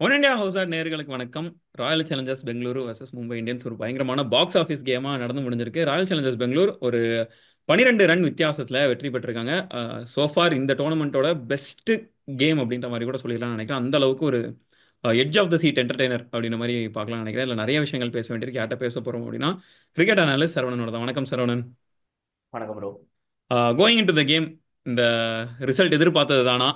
One India house or நேயர்களுக்கு வணக்கம். Royal Challengers Bengaluru versus Mumbai Indians ஒரு பயங்கரமான பாக்ஸ் ஆஃபீஸ் கேமா நடந்து முடிஞ்சிருக்கு. ராயல் சேலஞ்சர்ஸ் பெங்களூர் ஒரு 12 ரன் வித்தியாசத்தில் வெற்றி பெற்றிருக்காங்க. சோஃபார் இந்த டோர்னமெண்ட்டோட பெஸ்ட் கேம் அப்படின்ற மாதிரி கூட சொல்லிடலாம் நினைக்கிறேன். அந்த அளவுக்கு ஒரு edge of the seat entertainer அப்படின்ற மாதிரி பார்க்கலாம் நினைக்கிறேன். இல்லை நிறைய விஷயங்கள் பேச வேண்டியிருக்கு. யார்கிட்ட பேச போகிறோம் அப்படின்னா கிரிக்கெட் அனாலிஸ்ட் சரவணனோட தான். வணக்கம் சரவணன். வணக்கம் bro. Going in to the game, இந்த ரிசல்ட் எதிர்பார்த்தது தானா?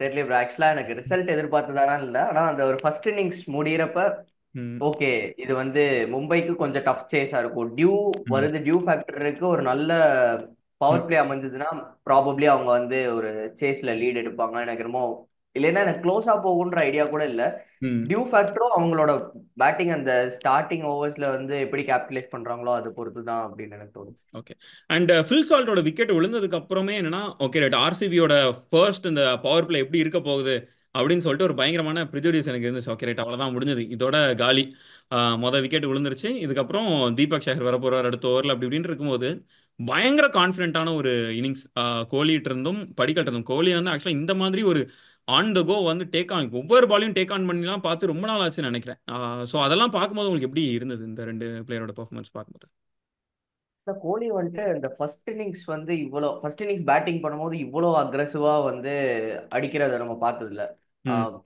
தெரியல ப்ரோ. ஆக்சுவலா எனக்கு ரிசல்ட் எதிர்பார்த்ததானா இல்ல, ஆனா அந்த ஒரு ஃபர்ஸ்ட் இன்னிங்ஸ் முடியிறப்ப ம், ஓகே, இது வந்து மும்பைக்கு கொஞ்சம் டஃப் சேஸா இருக்கும். ம், டியூ ஃபேக்டருக்கு ஒரு நல்ல ம், பவர் பிளே அமைஞ்சதுன்னா ப்ராபப்ளி அவங்க வந்து ஒரு சேஸ்ல லீட் எடுப்பாங்க எனக்கு என்னமோ. இல்லைன்னா எனக்கு க்ளோஸா போகுன்ற ஐடியா கூட இல்ல. ம். டியூ ஃபேக்டரும் அவங்களோட பேட்டிங் அந்த ஸ்டார்டிங் ஓவர்ஸ்ல வந்து எப்படி கேபிட்டலைஸ் பண்றாங்களோ அது பொறுத்து தான் அப்படின்னு எனக்கு தோணுச்சு. ஓகே. அண்ட் ஃபில் சால்ட்டோட விக்கெட் விழுந்ததுக்கு அப்புறமே என்னன்னா, ஓகே ரைட், ஆர்சிபியோட ஃபர்ஸ்ட் இந்த பவர் பிளே எப்படி இருக்க போகுது அப்படின்னு சொல்லிட்டு ஒரு பயங்கரமான ப்ரிஜுடியூஸ் எனக்கு இருந்துச்சு. ஓகே ரைட், அவ்வளோதான் முடிஞ்சது, இதோட காலி. மொதல் விக்கெட் விழுந்துருச்சு, இதுக்கப்புறம் தீபக் சேகர் வர போறார் அடுத்த ஓவரில் அப்படி இப்படின்னு இருக்கும்போது பயங்கர கான்ஃபிடென்ட்டான ஒரு இன்னிங்ஸ் கோலிகிட்ட இருந்தும் படிக்கல்ட்ட இருந்தும். கோலி வந்து ஆக்சுவலாக இந்த மாதிரி ஒரு ஆன் த கோ வந்து டேக் ஆன், ஒவ்வொரு பாலையும் டேக் ஆன் பண்ணிலாம் பார்த்து ரொம்ப நாள் ஆச்சுன்னு நினைக்கிறேன். ஸோ அதெல்லாம் பார்க்கும்போது உங்களுக்கு எப்படி இருந்தது இந்த ரெண்டு பிளேயரோட பெர்ஃபார்மன்ஸ் பார்க்கும்போது? இந்த கோலி வந்துட்டு இந்த ஃபர்ஸ்ட் இன்னிங்ஸ் பேட்டிங் பண்ணும்போது இவ்வளோ அக்ரெசிவா வந்து அடிக்கிறத நம்ம பார்த்தது இல்ல. ம்,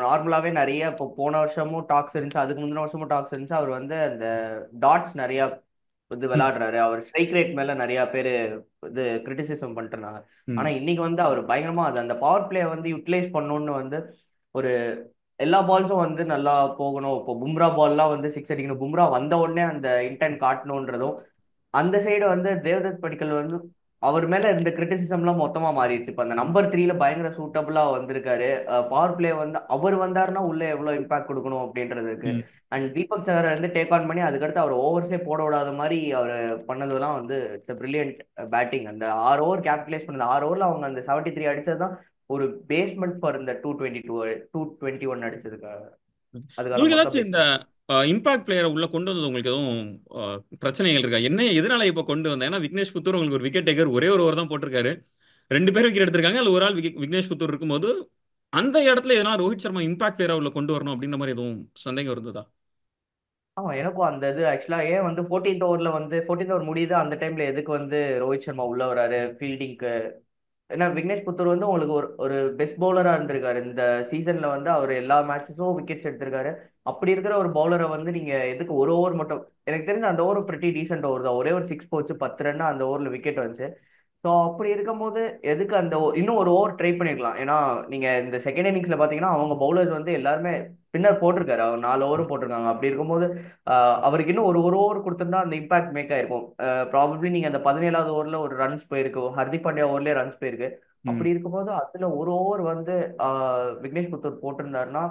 நார்மலாவே நிறைய இப்போ போன வருஷமும் டாக்ஸ் இருந்துச்சு, அதுக்கு முந்தின வருஷமும் டாக்ஸ் இருந்துச்சு. அவர் வந்து அந்த டாட்ஸ் நிறைய இது ம், விளையாடுறாரு, அவர் ஸ்ட்ரைக் ரேட் மேல நிறைய பேர் இது கிரிட்டிசிசம் பண்ணிட்டு இருந்தாங்க. ஆனா ம், இன்னைக்கு வந்து அவர் பயங்கரமா அது அந்த பவர் பிளே வந்து யூட்டிலைஸ் பண்ணணும்னு வந்து ஒரு எல்லா பால்ஸும் வந்து நல்லா போகணும். இப்போ பும்ரா பால்லாம் வந்து சிக்ஸ் அடிக்கணும், பும்ரா வந்த உடனே அந்த இன்டென்ட் காட்டணுன்றதும் அந்த சைடு வந்து தேவதத் படிக்கல் வந்து அவர் மேல இருந்த கிரிட்டிசிசம்லாம் மொத்தமா மாறிடுச்சு. இப்ப அந்த நம்பர் த்ரீல பயங்கர சூட்டபிளா வந்திருக்காரு. பவர் பிளே வந்து அவர் வந்தாருன்னா உள்ள எவ்வளவு இம்பாக்ட் கொடுக்கணும் அப்படின்றது இருக்கு. ம். அண்ட் தீபக் சகரை வந்து டேக் ஆன் பண்ணி அதுக்கடுத்து அவர் ஓவர்ஸே போட விடாத மாதிரி அவர் பண்ணதெல்லாம் வந்து இட்ஸ் பிரில்லியன்ட் பேட்டிங். அந்த 6 ஓவர் கேபிட்டலைஸ் பண்ணது, 6 ஓவர்ல அவங்க அந்த 73 அடிச்சதுதான் ஒரு பேஸ்மெண்ட் ஃபார் இந்த 221 அடிச்சதுக்காக, அதுக்கான உங்களுக்கு மொத்த ஏதாச்சும் இந்த பேஸ்மெண்ட். இம்பாக்ட் பிளேயரை உள்ள கொண்டு வந்தது உங்களுக்கு எதுவும் பிரச்சனைகள் இருக்கா? என்ன எதனால இப்போ கொண்டு வந்தேன்? ஏன்னா விக்னேஷ் புத்தூர் உங்களுக்கு ஒரு விக்கெட் டேக்கர் ஒரே ஒரு ஓவர் தான் போட்டிருக்காரு. ரெண்டு பேர் விக்கெட் எடுத்திருக்காங்க, அதுல ஒரு ஆள் விக்னேஷ் புத்தூர் இருக்கும்போது அந்த இடத்துல எதனா ரோஹித் சர்மா இம்பாக்ட் பிளேயரா உள்ள கொண்டு வரணும் அப்படின்ற மாதிரி எதுவும் சந்தேகம் இருந்ததா? ஆமா, எனக்கும் அந்த இது ஆக்சுவலா ஏன் வந்து 14th ஓவர் முடியுது அந்த டைம்ல எதுக்கு வந்து ரோஹித் சர்மா உள்ள வராரு ஃபீல்டிங்க்கு. ஏன்னா விக்னேஷ் புத்தூர் வந்து உங்களுக்கு ஒரு ஒரு பெஸ்ட் பவுலரா இருந்திருக்காரு இந்த சீசன்ல, வந்து அவர் எல்லா மேட்சஸும் விக்கெட்ஸ் எடுத்திருக்காரு. அப்படி இருக்கிற ஒரு பவுலரை வந்து நீங்க எதுக்கு ஒரு ஓவர் மட்டும், எனக்கு தெரிஞ்ச அந்த ஓவர் பிரிட்டி டீசென்ட் ஓவர் தான், ஒரே ஒரு சிக்ஸ் போச்சு, 10 ரன் அந்த ஓவர்ல விக்கெட் வந்துச்சு. ஸோ அப்படி இருக்கும்போது எதுக்கு அந்த இன்னும் ஒரு ஓவர் ட்ரை பண்ணிருக்கலாம். ஏன்னா நீங்க இந்த செகண்ட் இன்னிங்ஸ்ல பாத்தீங்கன்னா அவங்க பவுலர்ஸ் வந்து எல்லாருமே ஸ்பின்னர் போட்டிருக்காரு, அவர் 4 ஓவரும் போட்டிருக்காங்க. அப்படி இருக்கும்போது அவருக்கு இன்னும் ஒரு ஒரு ஓவர் கொடுத்திருந்தா அந்த இம்பாக்ட் மேக் ஆயிருக்கும். ப்ராபப்ளி நீங்க அந்த 17வது ஓவர்ல ஒரு ரன்ஸ் போயிருக்கு, ஹர்திக் பாண்டியா ஓவர்லயே ரன்ஸ் போயிருக்கு. ம், அப்படி இருக்கும்போது அதுல ஒரு ஓவர் வந்து விக்னேஷ் புத்தூர் போட்டிருந்தாருன்னா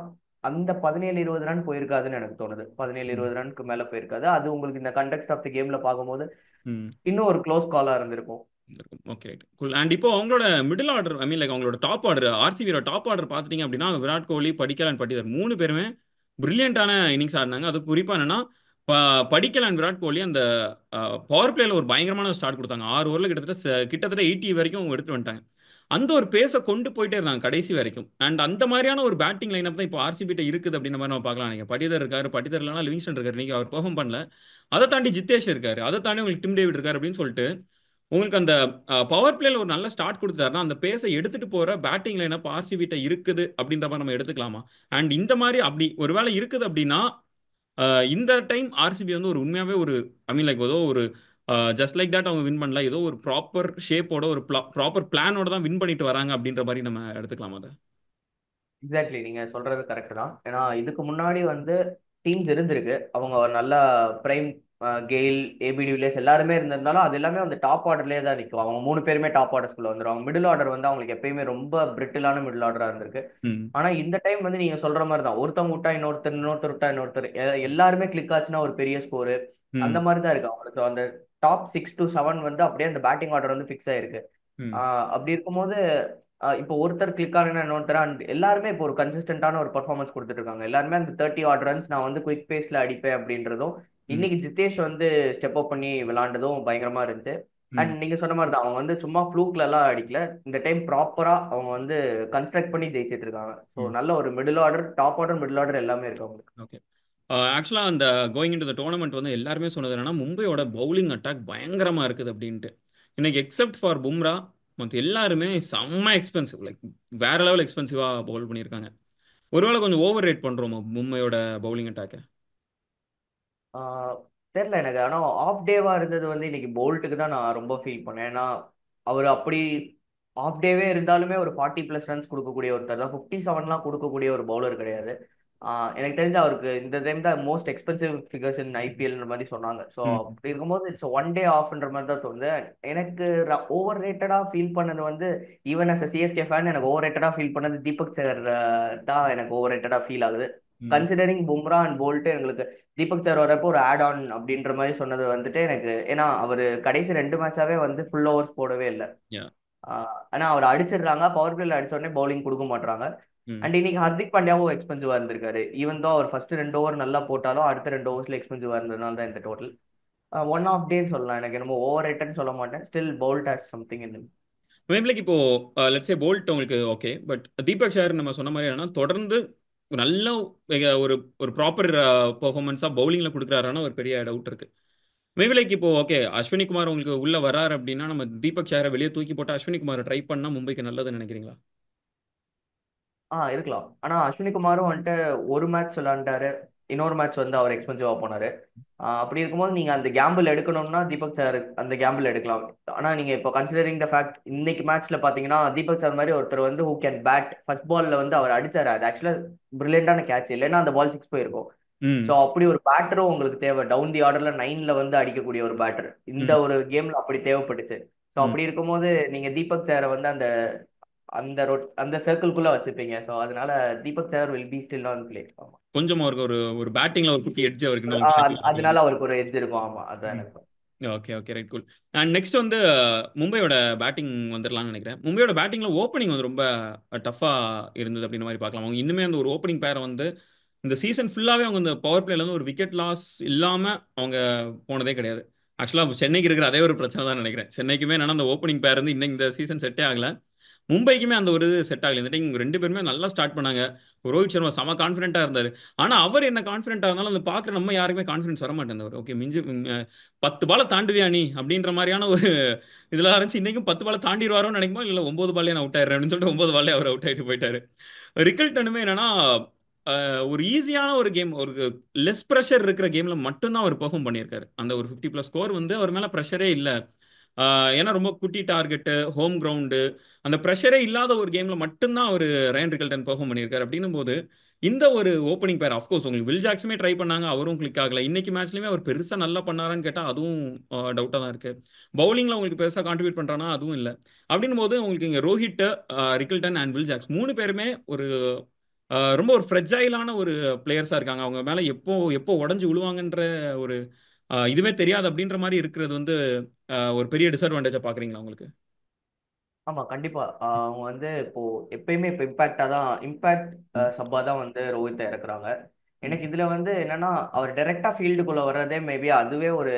அந்த 17-20 ரன் போயிருக்காதுன்னு எனக்கு தோணுது. பதினேழு ம், இருபது ரனுக்கு மேல போயிருக்காது. அது உங்களுக்கு இந்த கண்டெக்ட் ஆஃப் த கேம்ல பார்க்கும்போது ம். இன்னும் ஒரு க்ளோஸ் காலா இருந்திருக்கும். Okay right Gul. அண்ட் இப்போ அவங்களோட மிடில் ஆர்டர், ஐ மீன் லைக் அவங்களோட டாப் ஆர்டர், ஆர்சிபியோட டாப் ஆர்டர் பார்த்துட்டீங்க அப்படின்னா விராட் கோலி, படிக்கல் அண்ட் பட்டிதர் மூணு பேருமே பிரில்லியண்டான இன்னிங்ஸ் ஆடினாங்க. அது குறிப்பாக என்னன்னா படிக்கல் அண்ட் விராட் கோலி அந்த பவர் பிளேல ஒரு பயங்கரமான ஸ்டார்ட் கொடுத்தாங்க. 6 ஓவரில் கிட்டத்தட்ட 80 வரைக்கும் அவங்க எடுத்துட்டு வந்துட்டாங்க. அந்த ஒரு பேஸை கொண்டு போயிட்டே இருந்தாங்க கடைசி வரைக்கும். அண்ட் அந்த மாதிரியான ஒரு பேட்டிங் லைனப் தான் இப்போ ஆர்சிபி இருக்குது அப்படின்ற மாதிரி நம்ம பார்க்கலாம். நீங்கள் பட்டிதர் இருக்காரு, பட்டிதர் இல்லைனா லிவிங்ஸ்டன் இருக்காரு, நீங்கள் அவர் பெர்ஃபார்ம் பண்ணல. அதை தாண்டி ஜித்தேஷ் இருக்காரு, அதை தாண்டி உங்களுக்கு டிம் டேவிட் இருக்காரு அப்படின்னு சொல்லிட்டு உங்களுக்கு அந்த பவர் பிளேல ஒரு நல்ல ஸ்டார்ட் கொடுத்தாருன்னா அந்த பேஸை எடுத்துட்டு போற பேட்டிங் லைனப் ஆர்சிபிட்ட இருக்குது அப்படின்ற மாதிரி நம்ம எடுத்துக்கலாமா? அண்ட் இந்த மாதிரி அப்படி ஒருவேளை இருக்குது அப்படின்னா இந்த டைம் ஆர்சிபி வந்து ஒரு உண்மையாவே ஒரு, ஐ மீன் லைக் ஏதோ ஒரு ஜஸ்ட் லைக் தட் அவங்க வின் பண்ணல, ஏதோ ஒரு ப்ராப்பர் ஷேப்போட ஒரு ப்ராப்பர் பிளானோட தான் வின் பண்ணிட்டு வராங்க அப்படின்ற மாதிரி நம்ம எடுத்துக்கலாமா அதை? எக்ஸாக்ட்லி, நீங்க சொல்றது கரெக்ட் தான். ஏன்னா இதுக்கு முன்னாடி வந்து டீம்ஸ் இருந்திருக்கு, அவங்க ஒரு நல்ல பிரைம் கெயில், ஏபி டிவிலியர்ஸ் எல்லாருமே இருந்திருந்தாலும் அது எல்லாமே அந்த டாப் ஆர்டர்லேயே தான் நிற்கும். அவங்க 3 பேருமே டாப் ஆர்டர்ஸ்குள்ள வந்துருவாங்க. மிடில் ஆர்டர் வந்து அவங்களுக்கு எப்பயுமே ரொம்ப பிரிட்டிலான மிடில் ஆர்டரா இருந்திருக்கு. ம், ஆனா இந்த டைம் வந்து நீங்க சொல்ற மாதிரி தான், ஒருத்தவங்க விட்டா இன்னொருத்தர், இன்னொருத்தர் விட்டா இன்னொருத்தர், எல்லாருமே கிளிக் ஆச்சுன்னா ஒரு பெரிய ஸ்கோரு. அந்த ம், மாதிரி தான் இருக்கு அவங்களுக்கு. அந்த டாப் 6 to 7 வந்து அப்படியே அந்த பேட்டிங் ஆர்டர் வந்து ஃபிக்ஸ் ஆயிருக்கு. ம், அப்படி இருக்கும்போது இப்போ ஒருத்தர் கிளிக் ஆகுனா இன்னொருத்தர் and எல்லாருமே இப்போ ஒரு கன்சிஸ்டன்டான ஒரு பர்ஃபார்மன்ஸ் கொடுத்துட்டு இருக்காங்க. எல்லாருமே அந்த 30 odd runs நான் வந்து குயிக் பேஸ்ல அடிப்பேன் அப்படின்றதும், ம், இன்னைக்கு ஜிதேஷ் வந்து ஸ்டெப் அப் பண்ணி விளையாண்டதும் பயங்கரமா இருந்துச்சு. அண்ட் ம். நீங்க சொன்ன மாதிரி தான் அவங்க வந்து சும்மா ஃப்ளூக்ல எல்லாம் அடிக்கல. இந்த டைம் ப்ராப்பரா அவங்க வந்து கன்ஸ்ட்ரக்ட் பண்ணி ஜெயிச்சிட்டு இருக்காங்க. ஸோ ம். நல்ல ஒரு middle order, top order, middle order எல்லாமே இருக்கு அவங்களுக்கு. ஓகே. ஆக்சுவலா அந்த கோயிங் இன்டு த டோர்னமெண்ட் வந்து எல்லாருமே சொன்னது என்னன்னா, மும்பையோட பவுலிங் அட்டாக் பயங்கரமா இருக்குது அப்படின்ட்டு. இன்னைக்கு எக்ஸெப்ட் ஃபார் பும்ரா, மத்த எல்லாருமே செம்ம எக்ஸ்பென்சிவ். லைக் வேற லெவல் எக்ஸ்பென்சிவா பவுல் பண்ணியிருக்காங்க. ஒருவேளை கொஞ்சம் ஓவர் ரேட் பண்றோமோ மும்பையோட பவுலிங் அட்டாக்க? ஆஹ் தெரியல எனக்கு. ஆனா ஆஃப் டேவா இருந்தது வந்து இன்னைக்கு போல்ட்டுக்கு தான் நான் ரொம்ப ஃபீல் பண்ணேன். ஏன்னா அவர் அப்படி ஆஃப் டேவே இருந்தாலுமே ஒரு 40+ ரன்ஸ் கொடுக்கக்கூடிய ஒருத்தர் தான். 57லாம் கொடுக்கக்கூடிய ஒரு பவுலர் கிடையாது. எனக்கு தெரிஞ்ச அவருக்கு இந்த டைம் தான் மோஸ்ட் எக்ஸ்பென்சிவ் ஃபிகர்ஸ் இன் ஐபிஎல்ன்ற மாதிரி சொன்னாங்க. ஸோ ம். அப்படி இருக்கும்போது இட்ஸ் ஒன் டே ஆஃப்ன்ற மாதிரி தான் தோணுது. எனக்கு ஓவர் ரேட்டடா ஃபீல் பண்ணது வந்து, ஈவன் அஸ் சிஎஸ்கே ஃபேன் எனக்கு ஓவர் ரேட்டடா ஃபீல் பண்ணது தீபக் சகர் தான் எனக்கு ஓவர் ரேட்டடா ஃபீல் ஆகுது. ம். கன்சிடரிங் பும்ரா அண்ட் போல்ட், எங்களுக்கு தீபக் சார் வரப்போ ஒரு ஆட் ஆன் அப்படின்ற மாதிரி சொன்னது வந்துட்டு எனக்கு, ஏன்னா அவர் கடைசி 2 மேட்சாவே வந்து ஃபுல் ஓவர்ஸ் போடவே இல்லை. யா. ஆனா அவர் அடிச்சிடுறாங்க, பவர் பிளேல அடிச்ச உடனே பவுலிங் கொடுக்க மாட்டாங்க. ம். அண்ட் இன்னைக்கு ஹர்திக் பாண்டியாவும் எக்ஸ்பென்சிவா இருந்திருக்காரு. ஈவன் தோ அவர் ஃபர்ஸ்ட் 2 ஓவர் நல்லா போட்டாலும் அடுத்த 2 ஓவர்ஸ்ல எக்ஸ்பென்சிவா இருந்ததுனால தான் இந்த டோட்டல். ஒன் ஆஃப் டேன்னு சொல்லலாம். எனக்கு என்னமோ ஓவர் ரேட்டட்னு சொல்ல மாட்டேன். Still Boult has something in. மேபிளைக்கு இப்போ லெட்ஸ் சே போல்ட் உங்களுக்கு ஓகே, பட் தீபக் ஷார் நம்ம சொன்ன மாதிரி என்னன்னா தொடர்ந்து ஒரு நல்ல ஒரு ஒரு ப்ராப்பர் பெர்ஃபார்மன்ஸா பவுலிங்ல கொடுக்குறாருன்னா ஒரு பெரிய டவுட் இருக்கு. மேபி லைக் இப்போ ஓகே அஸ்வினி குமார் உங்களுக்கு உள்ள வராரு அப்படின்னா நம்ம தீபக் ஷாரை வெளியே தூக்கி போட்டு அஸ்வினி குமாரை ட்ரை பண்ணா மும்பைக்கு நல்லதுன்னு நினைக்கிறீங்களா? இருக்கலாம். ஆனா அஸ்வினி குமாரும் வந்துட்டு ஒரு மேட்ச் விளையாண்டாரு, இன்னொரு மேட்ச் வந்து அவர் எக்ஸ்பென்சிவா போனாரு. அப்படி இருக்கும்போது நீங்க அந்த கேம்பிள் எடுக்கணும்னா தீபக் சார் அந்த கேம்பிள் எடுக்கலாம். ஆனா நீங்க இப்போ கன்சிடரிங் த ஃபேக்ட், இன்னைக்கு மேட்ச்ல பாத்தீங்கன்னா தீபக் சார் மாதிரி ஒருத்தர் வந்து ஹூ கேன் பேட், ஃபர்ஸ்ட் பால்ல வந்து அவர் அடிச்சாரு. அது ஆக்சுவலா பிரில்லியண்டான கேட்ச், இல்லைன்னா அந்த பால் சிக்ஸ் போயிருக்கும். ஸோ ம். அப்படி ஒரு பேட்டரும் உங்களுக்கு தேவை. டவுன் தி ஆர்டர்ல 9ல வந்து அடிக்கக்கூடிய ஒரு பேட்டர் இந்த ம். ஒரு கேம்ல அப்படி தேவைப்பட்டுச்சு. ஸோ ம். அப்படி இருக்கும்போது நீங்க தீபக் சாரை வந்து அந்த அந்த அந்த சர்க்கிள்குள்ள வச்சுப்பீங்க. ஸோ அதனால Deepak sir will be still on play. ஆமா. கொஞ்சம் அவருக்கு ஒரு ஒரு பேட்டிங்ல ஒரு குட்டி எட்ஜ் அவருக்கு இன்னும் கிடைக்கும். அதனால அவருக்கு ஒரு எட்ஜ் இருக்கும். ஆமா, அதான் எனக்கு. Okay, okay, right, cool. And next வந்து மும்பையோட பேட்டிங் வந்துடலாம்னு நினைக்கிறேன். மும்பையோட பேட்டிங்ல ஓப்பனிங் வந்து ரொம்ப டஃபா இருந்தது அப்படின்ற மாதிரி பார்க்கலாம். அவங்க இன்னுமே அந்த ஒரு ஓப்பனிங் பேரை வந்து இந்த சீசன் ஃபுல்லாவே அவங்க இந்த பவர் பிளேல இருந்து ஒரு விக்கெட் லாஸ் இல்லாம அவங்க போனதே கிடையாது. ஆக்சுவலா சென்னைக்கு இருக்கிற அதே ஒரு பிரச்சனை தான் நினைக்கிறேன். சென்னைக்குமே என்னன்னா அந்த ஓப்பனிங் பேர் வந்து இன்னும் இந்த சீசன் செட்டே ஆகல. மும்பைக்குமே அந்த ஒரு இது செட் ஆகல. இந்த டைம் ரெண்டு பேருமே நல்லா ஸ்டார்ட் பண்ணாங்க. ரோஹித் சர்மா செம கான்ஃபிடென்ட்டா இருந்தாரு. ஆனா அவர் என்ன கான்ஃபிடென்ட்டா இருந்தாலும் அந்த பார்க்குற நம்ம யாருக்குமே கான்ஃபிடன்ஸ் வர மாட்டேங்குது. ஓகே மிஞ்சி 10 பால தாண்டுவியா நீ அப்படின்ற மாதிரியான ஒரு இதுல ஆரம்பிச்சு இன்னைக்கும் 10 பால தாண்டிடுவாரோன்னு நினைக்குமா, இல்ல 9 பால்லே நான் அவுட் ஆயிடுறேன் அப்படின்னு சொல்லிட்டு 9 பால்லே அவர் அவுட் ஆயிட்டு போயிட்டாரு. ரிக்கல்டனுமே என்னன்னா ஒரு ஈஸியான ஒரு கேம், ஒரு லெஸ் ப்ரெஷர் இருக்கிற கேம்ல மட்டும்தான் அவர் பெர்ஃபார்ம் பண்ணியிருக்காரு. அந்த ஒரு 50+ ஸ்கோர் வந்து அவர் மேல ப்ரெஷரே இல்ல. ஏன்னா ரொம்ப குட்டி டார்கெட்டு, ஹோம் கிரவுண்டு, அந்த ப்ரெஷரே இல்லாத ஒரு கேம்ல மட்டும்தான் அவர் ரயன் ரிக்கல்டன் பெர்ஃபார்ம் பண்ணியிருக்காரு. அப்படின்னும் போது இந்த ஒரு ஓப்பனிங் பேர் ஆஃப்கோர்ஸ் உங்களுக்கு வில் ஜாக்ஸுமே ட்ரை பண்ணாங்க, அவரும் கிளிக் ஆகல. இன்னைக்கு மேட்ச்லயுமே அவர் பெருசா நல்லா பண்ணாரான்னு கேட்டா அதுவும் டவுட்டா தான் இருக்கு. பவுலிங்ல உங்களுக்கு பெருசா கான்ட்ரிபியூட் பண்றானா அதுவும் இல்ல. அப்படின்னும் போது உங்களுக்கு இங்க Rohit, Rickelton and Will Jacks 3 பேருமே ஒரு ரொம்ப ஒரு ஃப்ரெஜைலான ஒரு பிளேயர்ஸா இருக்காங்க. அவங்க மேல எப்போ எப்போ உடஞ்சு விழுவாங்கன்ற ஒரு இதுவே தெரியாது அப்படின்ற மாதிரி இருக்கிறது வந்து ஒரு பெரிய டிஸ்அட்வான்டேஜா பாக்குறீங்களா உங்களுக்கு? ஆமா, கண்டிப்பா. அவங்க வந்து இப்போ எப்பயுமே இப்போ இம்பாக்டா தான், இம்பாக்ட் ம். சப்பா தான் வந்து ரோஹித்தை இறக்குறாங்க. ம். எனக்கு இதுல வந்து என்னன்னா, அவர் டைரக்டா ஃபீல்டுக்குள்ள வர்றதே மேபி அதுவே ஒரு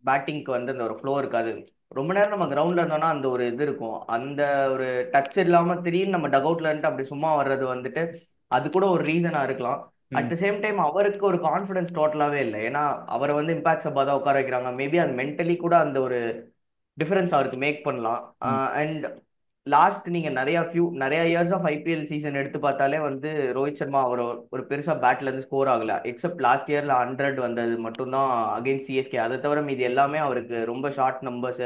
பேட்டிங்க்கு வந்து அந்த ஒரு ஃப்ளோ இருக்காது. ரொம்ப நேரம் நம்ம கிரவுண்ட்ல இருந்தோம்னா அந்த ஒரு இது இருக்கும். அந்த ஒரு டச் இல்லாம திடீர்னு நம்ம டக் அவுட்ல இருந்து அப்படி சும்மா வர்றது வந்துட்டு அது கூட ஒரு ரீசனா இருக்கலாம். அட் ம். த சேம் டைம் அவருக்கு ஒரு கான்ஃபிடன்ஸ் டோட்டலாவே இல்லை. ஏன்னா அவரை வந்து இம்பாக்ட் சப்பா தான் உட்கார வைக்கிறாங்க. மேபி அது மென்டலி கூட அந்த ஒரு டிஃபரன்ஸ் அவருக்கு மேக் பண்ணலாம். ம். அண்ட் லாஸ்ட் நீங்க நிறைய இயர்ஸ் ஆஃப் ஐபிஎல் சீசன் எடுத்து பார்த்தாலே வந்து ரோஹித் சர்மா அவர் ஒரு பெருசா பேட்ல இருந்து ஸ்கோர் ஆகல. எக்ஸப்ட் லாஸ்ட் இயர்ல 100 வந்தது மட்டும்தான் அகைன்ஸ்ட் சிஎஸ்கே. அதை தவிர மீதி எல்லாமே அவருக்கு ரொம்ப ஷார்ட் நம்பர்ஸ்.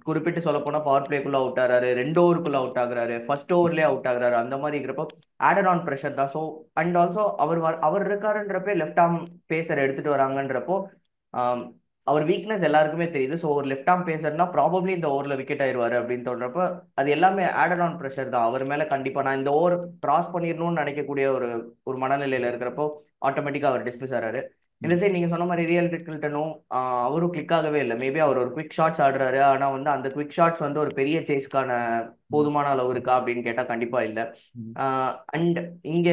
குறிப்பிட்டு சொல்ல போனா பவர் பிளேக்குள்ள அவுட் ஆகுறாரு, 2 ஓவருக்குள்ள அவுட் ஆகுறாரு, ஃபர்ஸ்ட் ஓவர்லயே அவுட் ஆகுறாரு. அந்த மாதிரி இருக்கிறப்போ ஆடட் ஆன் ப்ரெஷர் தான். ஸோ அண்ட் ஆல்சோ அவர் இருக்காருன்றப்ப லெஃப்ட் ஆர்ம் பேசர் எடுத்துட்டு வராங்கன்றப்போ ஆம், அவர் வீக்னஸ் எல்லாருக்குமே தெரியுது. ஸோ ஒரு லெஃப்ட் ஆர்ம் பேசர்னா ப்ராபப்ளி இந்த ஓவரில் விக்கெட் ஆயிடுவாரு அப்படின்னு தோன்றப்ப அது எல்லாமே ஆடட் ஆன் ப்ரெஷர் தான் அவர் மேல. கண்டிப்பா நான் இந்த ஓவர் கிராஸ் பண்ணிடணும்னு நினைக்கக்கூடிய ஒரு ஒரு மனநிலையில இருக்கிறப்போ ஆட்டோமேட்டிக்கா அவர் டிஸ்மிஸ் ஆறாரு. இந்த ம். சைடு நீங்க சொன்ன மாதிரி ரியல் கில்டனும் அவரும் கிளிக் ஆகவே இல்லை. மேபி அவர் ஒரு குவிக் ஷாட்ஸ் ஆடுறாரு. ஆனா வந்து அந்த குவிக் ஷாட்ஸ் வந்து ஒரு பெரிய சேஸ்க்கான ம். போதுமான அளவு இருக்கா அப்படின்னு கேட்டா கண்டிப்பா இல்லை. ம். அண்ட் இங்க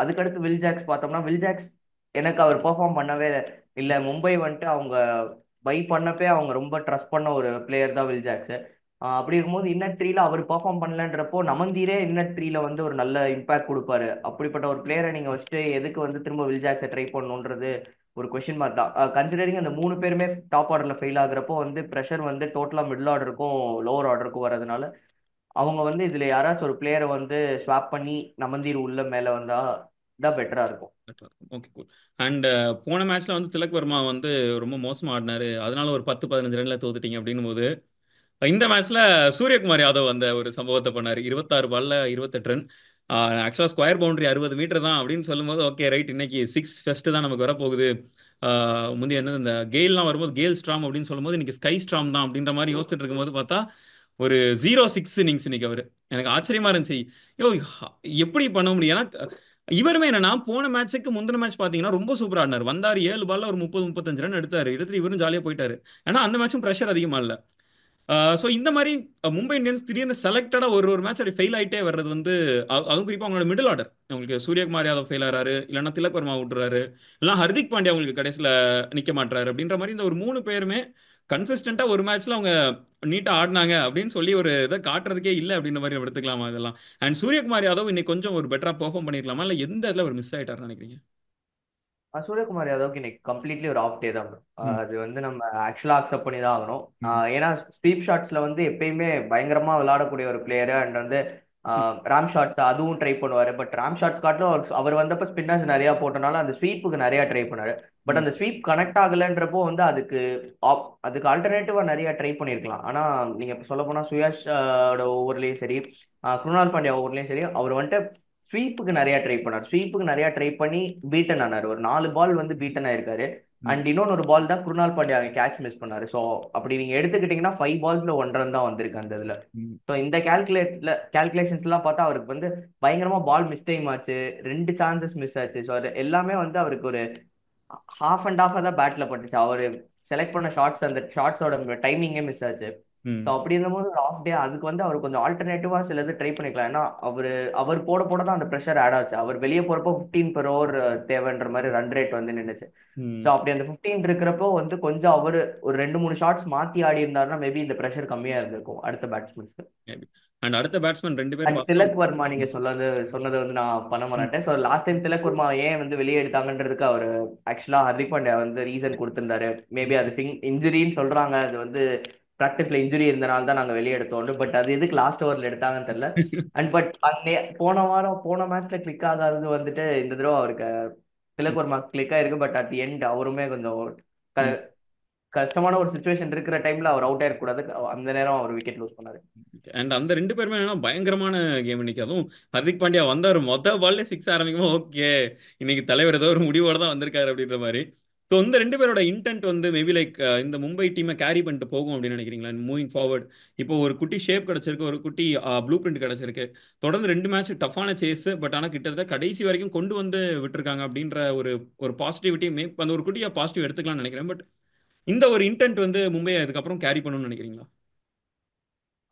அதுக்கடுத்து வில் ஜாக்ஸ் பார்த்தோம்னா, வில் ஜாக்ஸ் எனக்கு அவர் பெர்ஃபார்ம் பண்ணவே இல்லை. மும்பை வந்துட்டு அவங்க பை பண்ணப்பே அவங்க ரொம்ப ட்ரஸ்ட் பண்ண ஒரு பிளேயர் தான் வில் ஜாக்ஸ். அப்படி இருக்கும்போது இன்னட் த்ரீல அவர் பெர்ஃபார்ம் பண்ணலன்றப்போ நமந்தீரே இன்னட் த்ரீல வந்து ஒரு நல்ல இம்பாக்ட் கொடுப்பாரு. அப்படிப்பட்ட ஒரு பிளேயரை நீங்க வச்சுட்டு எதுக்கு வந்து திரும்ப வில் ஜாக்ஸை ட்ரை பண்ணணுன்றது ஒரு கொஸ்டின் மார்க் தான். கன்சிடரிங் அந்த 3 பேருமே டாப் ஆர்டர்ல ஃபெயில் ஆகுறப்போ வந்து ப்ரெஷர் வந்து டோட்டலா மிடில் ஆர்டருக்கும் லோவர் ஆர்டருக்கும் வரதுனால அவங்க வந்து இதுல யாராச்சும் ஒரு பிளேயரை வந்து ஸ்வாப் பண்ணி நமந்தீர் உள்ள மேல வந்தா தான் பெட்டரா இருக்கும். Okay cool. அண்ட் போன மேட்ச்ல வந்து திலக் வர்மா வந்து ரொம்ப மோசமா ஆடினாரு, அதனால ஒரு 10-15 ரன்ல தோத்துட்டீங்க அப்படின்னும் போது, இந்த மேட்ச்ல சூரியகுமார் யாதவ் அந்த ஒரு சம்பவத்தை பண்ணாரு. 26 பால்ல 28 ரன். ஆக்சுவலா ஸ்கொயர் பவுண்டரி 60 மீட்டர் தான் அப்படின்னு சொல்லும்போது ஓகே ரைட், இன்னைக்கு சிக்ஸ் ஃபெஸ்ட் தான் நமக்கு வரப்போகுது. முந்தைய என்னது இந்த கெயில்லாம் வரும்போது கேல் ஸ்ட்ராம் அப்படின்னு சொல்லும்போது இன்னைக்கு ஸ்கை ஸ்ட்ராம் தான் அப்படின்ற மாதிரி யோசிச்சுட்டு இருக்கும்போது பார்த்தா ஒரு 0-6 இன்னிங்ஸ் இன்னைக்கு அவரு. எனக்கு ஆச்சரியமா இருந்துச்சு. யோ, எப்படி பண்ண முடியும்? ஏன்னா இவருமே என்னன்னா போன மேட்சுக்கு முந்தின மேட்ச் பாத்தீங்கன்னா ரொம்ப சூப்பரா ஆடினார். வந்தாரு 7 பால்ல ஒரு 30-35 ரன் எடுத்தாரு. எடுத்துட்டு இவரும் ஜாலியா போயிட்டாரு. ஏன்னா அந்த மேட்சும் ப்ரெஷர் அதிகமா இல்ல. ஸோ இந்த மாதிரி மும்பை இந்தியன்ஸ் திடீர்னு செலக்டடா ஒரு ஒரு மேட்ச் அப்படி ஃபெயில் ஆயிட்டே வர்றது வந்து அதுவும் குறிப்பா அவங்களோட மிடில் ஆர்டர். உங்களுக்கு சூரியகுமார் யாதவ் ஃபெயில் ஆறாரு, இல்லைன்னா திலக் வர்மா விட்டுறாரு, இல்லைன்னா ஹர்திக் பாண்டியா அவங்களுக்கு கடைசியில நிக்க மாட்டாரு அப்படின்ற மாதிரி இந்த ஒரு 3 பேருமே கன்சிஸ்டண்டா ஒரு மேட்ச்ல அவங்க நீட்டா ஆடினாங்க அப்படின்னு சொல்லி ஒரு இதை காட்டுறதுக்கே இல்லை அப்படின்ற மாதிரி நம்ம எடுத்துக்கலாமா இதெல்லாம்? அண்ட் சூரியகுமார் யாதவ் இன்னைக்கு கொஞ்சம் ஒரு பெட்டரா பெர்ஃபார்ம் பண்ணிருக்கலாமா, இல்ல எந்த இதுல ஒரு மிஸ் ஆயிட்டாருன்னு நினைக்கிறீங்க? சூரியகுமார் யாதவ்க்கு இன்னைக்கு கம்ப்ளீட்லி ஒரு ஆஃப் டே தான் bro. ம். அது வந்து நம்ம ஆக்சுவலா அக்செப்ட் பண்ணி தான் ஆகணும். ம். ஏன்னா ஸ்வீப் ஷாட்ஸ்ல வந்து எப்பயுமே பயங்கரமா விளையாடக்கூடிய ஒரு பிளேயர். அண்ட் வந்து ராம் ஷாட்ஸ் அதுவும் ட்ரை பண்ணுவாரு. பட் ராம் ஷாட்ஸ் காட்டிலும் அவர் வந்தப்ப ஸ்பின்னர்ஸ் நிறைய போட்டனால அந்த ஸ்வீப்புக்கு நிறைய ட்ரை பண்ணாரு. பட் ம். அந்த ஸ்வீப் கனெக்ட் ஆகலன்றப்போ வந்து அதுக்கு ஆல்டர்னேட்டிவா நிறைய ட்ரை பண்ணியிருக்கலாம். ஆனா நீங்க இப்ப சொல்ல போனா சுயாஷ் ஓவர்லயும் சரி, குருணால் பாண்டியா ஓவர்லயும் சரி, அவர் வந்துட்டு ஸ்வீப்புக்கு நிறைய ட்ரை பண்ணார். ஸ்வீப்புக்கு நிறைய ட்ரை பண்ணி பீட்டன் ஆனார். ஒரு 4 பால் வந்து பீட்டன் ஆயிருக்காரு. ம். அண்ட் இன்னொன்று ஒரு பால் தான் குருணால் பாண்டியா கேட்ச் மிஸ் பண்ணாரு. ஸோ அப்படி நீங்க எடுத்துக்கிட்டீங்கன்னா 5 பால்ஸ்ல 1 ரன் தான் வந்திருக்கு அந்த இதுல. ம். ஸோ இந்த கால்குலேஷன்ஸ் எல்லாம் பார்த்தா அவருக்கு வந்து பயங்கரமா பால் மிஸ் டைம் ஆச்சு, 2 சான்சஸ் மிஸ் ஆச்சு. ஸோ அது எல்லாமே வந்து அவருக்கு ஒரு ஹாஃப் அண்ட் ஹாஃபாக தான் பேட்ல பட்டுச்சு. அவர் செலக்ட் பண்ண ஷார்ட்ஸ் அந்த ஷார்ட்ஸோட டைமிங்கே மிஸ் ஆச்சு. ஸோ ம். அப்படி இருந்தபோது ஒரு ஆஃப் டே அதுக்கு வந்து அவர் கொஞ்சம் ஆல்டர்னேட்டிவா சில இது ட்ரை பண்ணிக்கலாம். ஏன்னா அவர் போட போட தான் அந்த ப்ரெஷர் ஆட் ஆச்சு. அவர் வெளியே போறப்போ 15 per over தேவைன்ற மாதிரி ரன் ரேட் வந்து நின்னுச்சு. ஸோ ம். அப்படி அந்த 15 இருக்கிறப்போ வந்து கொஞ்சம் அவர் ஒரு 2-3 ஷாட்ஸ் மாத்தி ஆடி இருந்தாருன்னா மேபி இந்த ப்ரெஷர் கம்மியா இருந்திருக்கும் அடுத்த பேட்ஸ்மேன்ஸ்க்கு. அண்ட் அடுத்த பேட்ஸ்மேன் 2 பேர் அண்ட் பார்த்தோம். திலக் வர்மா நீங்க சொன்னதை வந்து நான் பண்ண மாட்டேன். So last time Tilak Varma ஏன் வந்து வெளியே எடுத்தாங்கன்றதுக்கு அவர் ஆக்சுவலா ஹர்திக் பாண்டியா வந்து ரீசன் கொடுத்திருந்தாரு. மேபி அது இன்ஜுரின்னு சொல்றாங்க. அது வந்து ப்ராக்டிஸ்ல இன்ஜுரி இருந்தனால தான் நாங்க வெளியே எடுத்தோம். பட் அது எதுக்கு லாஸ்ட் ஓவர்ல எடுத்தாங்கன்னு தெரியல. அண்ட் பட் போன வாரம் போன மேட்ச்ல கிளிக் ஆகாதது வந்துட்டு இந்த தடவை அவருக்கு திலக் வர்மா கிளிக் ஆயிருக்கு. பட் அட் தி எண்ட் அவருமே கொஞ்சம் க- கஷ்டமான ஒரு சுச்சுவேஷன் இருக்கிற டைம்ல அவர் அவுட் ஆயிடக்கூடாது. அந்த நேரம் அவர் விக்கெட் லூஸ் பண்ணாரு. அண்ட் அந்த 2 பேருமே என்னன்னா பயங்கரமான கேம் இன்னைக்கு. அதுவும் ஹர்திக் பாண்டியா வந்தாரு மொத பால்ல சிக்ஸ் ஆரம்பிக்குமோ ஓகே, இன்னைக்கு தலைவர் ஏதோ ஒரு முடிவோட தான் வந்திருக்காரு அப்படின்ற மாதிரி. ஸோ இந்த 2 பேரோட இன்டென்ட் வந்து மேபி லைக் இந்த மும்பை டீமை கேரி பண்ணிட்டு போகும் அப்படின்னு நினைக்கிறீங்களா மூவிங் ஃபார்வர்ட்? இப்போ ஒரு குட்டி ஷேப் கிடைச்சிருக்கு, ஒரு குட்டி ப்ளூ பிரிண்ட் கிடைச்சிருக்கு. தொடர்ந்து 2 மேட்ச் டஃப்பான சேஸ், பட் ஆனால் கிட்டத்தட்ட கடைசி வரைக்கும் கொண்டு வந்து விட்டுருக்காங்க அப்படின்ற ஒரு ஒரு பாசிட்டிவிட்டி அந்த ஒரு குட்டியா பாசிட்டிவ் எடுத்துக்கலாம்னு நினைக்கிறேன். பட் இந்த ஒரு இன்டென்ட் வந்து மும்பை அதுக்கப்புறம் கேரி பண்ணணும்னு நினைக்கிறீங்களா?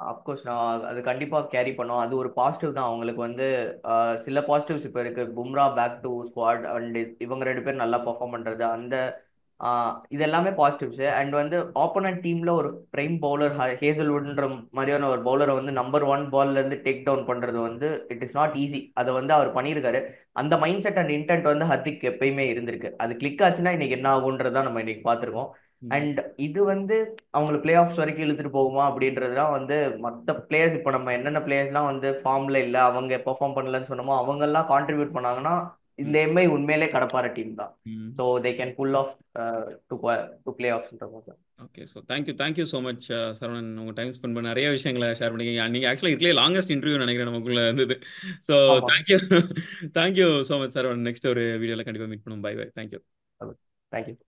அப்கோர்ஸ் நான் அது கண்டிப்பா கேரி பண்ணோம். அது ஒரு பாசிட்டிவ் தான் அவங்களுக்கு வந்து. சில பாசிட்டிவ்ஸ் இப்போ இருக்கு. Bumrah back to squad and இவங்க 2 பேரும் நல்லா பெர்ஃபார்ம் பண்றது அந்த இது எல்லாமே பாசிட்டிவ்ஸ். அண்ட் வந்து ஆப்போனன்ட் டீம்ல ஒரு பிரைம் பவுலர் ஹேசல்வுட்ன்ற மாதிரியான ஒரு பவுலரை வந்து நம்பர் 1 பால்ல இருந்து டேக் டவுன் பண்றது வந்து இட் இஸ் நாட் ஈஸி. அதை வந்து அவர் பண்ணியிருக்காரு. அந்த மைண்ட் செட் அண்ட் இன்டென்ட் வந்து ஹர்திக் எப்பயுமே இருந்திருக்கு. அது கிளிக் ஆச்சுன்னா இன்னைக்கு என்ன ஆகுன்றதான் நம்ம இன்னைக்கு பார்த்துருக்கோம். ம். அண்ட் இது வந்து அவங்களை பிளே ஆஃப்ஸ் வரைக்கும் இழுத்துட்டு போகுமா அப்படின்றதுலாம் வந்து மற்ற பிளேயர்ஸ் இப்போ நம்ம என்னென்ன பிளேயர்ஸ்லாம் வந்து ஃபார்ம்ல இல்லை, அவங்க பெர்ஃபார்ம் பண்ணலன்னு சொன்னோமோ அவங்கெல்லாம் கான்ட்ரிபியூட் பண்ணாங்கன்னா இந்த எம்ஐ உண்மையிலே கடப்பார டீம் தான். ம். So they can pull off to to பிளே ஆஃப்ஸ்ன்ற மாதிரி. Okay. So thank you so much Saravanan. உங்கள் டைம் ஸ்பெண்ட் பண்ண நிறைய விஷயங்களை ஷேர் பண்ணிக்கிங்க. நீங்கள் ஆக்சுவலாக இதுலேயே லாங்கஸ்ட் இன்டர்வியூ நினைக்கிறேன் நமக்குள்ள இருந்தது. ஸோ ஆமா. Thank you. Thank you so much Saravanan. Next ஒரு வீடியோவில் கண்டிப்பாக மீட் பண்ணுவோம். Bye bye. தேங்க்யூ. தேங்க்யூ.